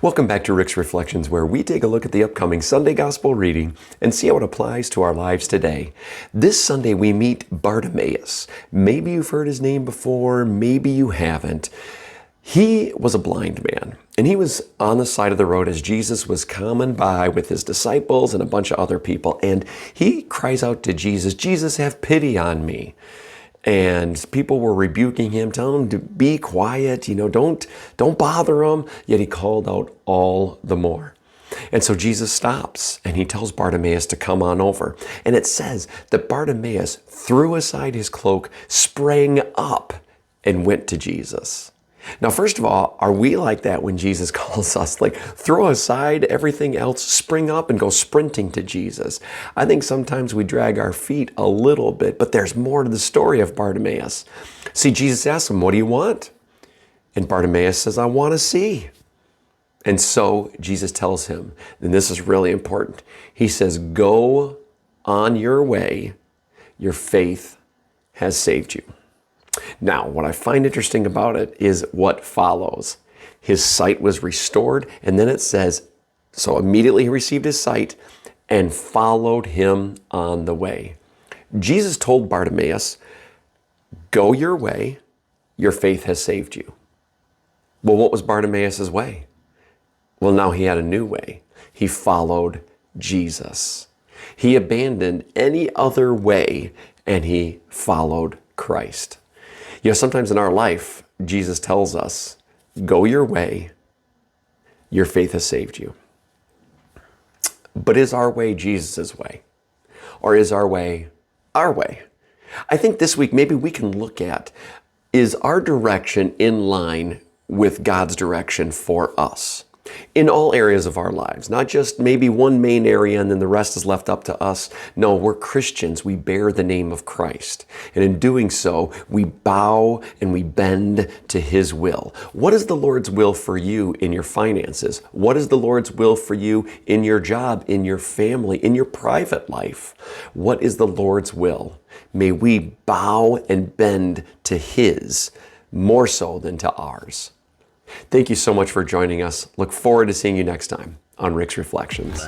Welcome back to Rick's Reflections, where we take a look at the upcoming Sunday Gospel reading and see how it applies to our lives today. This Sunday we meet Bartimaeus. Maybe you've heard his name before, maybe you haven't. He was a blind man, and he was on the side of the road as Jesus was coming by with his disciples and a bunch of other people, and he cries out to Jesus, "Jesus, have pity on me." And people were rebuking him, telling him to be quiet, don't bother him. Yet he called out all the more. And so Jesus stops and he tells Bartimaeus to come on over. And it says that Bartimaeus threw aside his cloak, sprang up, and went to Jesus. Now, first of all, are we like that when Jesus calls us? Like, throw aside everything else, spring up and go sprinting to Jesus. I think sometimes we drag our feet a little bit, but there's more to the story of Bartimaeus. See, Jesus asks him, "What do you want?" And Bartimaeus says, "I want to see." And so Jesus tells him, and this is really important, he says, "Go on your way, your faith has saved you." Now, what I find interesting about it is what follows. His sight was restored, and then it says, so immediately he received his sight and followed him on the way. Jesus told Bartimaeus, "Go your way, your faith has saved you." Well, what was Bartimaeus' way? Well, now he had a new way. He followed Jesus. He abandoned any other way and he followed Christ. Sometimes in our life, Jesus tells us, go your way, your faith has saved you. But is our way Jesus' way? Or is our way our way? I think this week maybe we can look at, is our direction in line with God's direction for us? In all areas of our lives, not just maybe one main area and then the rest is left up to us. No, we're Christians. We bear the name of Christ. And in doing so, we bow and we bend to His will. What is the Lord's will for you in your finances? What is the Lord's will for you in your job, in your family, in your private life? What is the Lord's will? May we bow and bend to His more so than to ours. Thank you so much for joining us. Look forward to seeing you next time on Rick's Reflections.